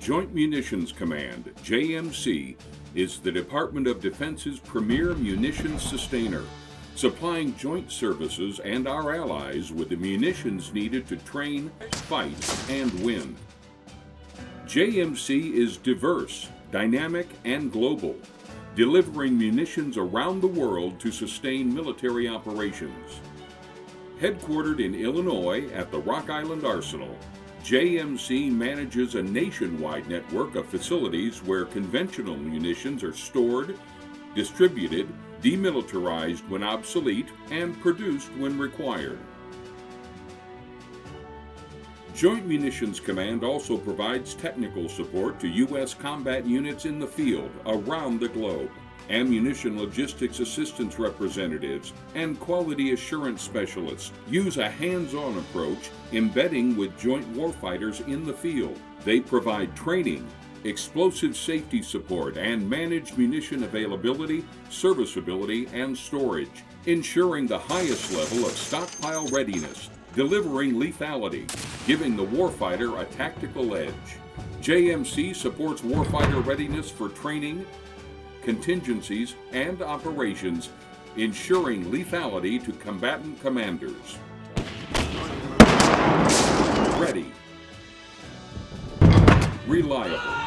Joint Munitions Command, JMC, is the Department of Defense's premier munitions sustainer, supplying joint services and our allies with the munitions needed to train, fight, and win. JMC is diverse, dynamic, and global, delivering munitions around the world to sustain military operations. Headquartered in Illinois at the Rock Island Arsenal, JMC manages a nationwide network of facilities where conventional munitions are stored, distributed, demilitarized when obsolete, and produced when required. Joint Munitions Command also provides technical support to U.S. combat units in the field around the globe. Ammunition logistics assistance representatives and quality assurance specialists use a hands-on approach, embedding with joint warfighters in the field. They provide training, explosive safety support, and manage munition availability, serviceability, and storage, ensuring the highest level of stockpile readiness, delivering lethality, giving the warfighter a tactical edge. JMC supports warfighter readiness for training, contingencies, and operations, ensuring lethality to combatant commanders. Ready. Reliable.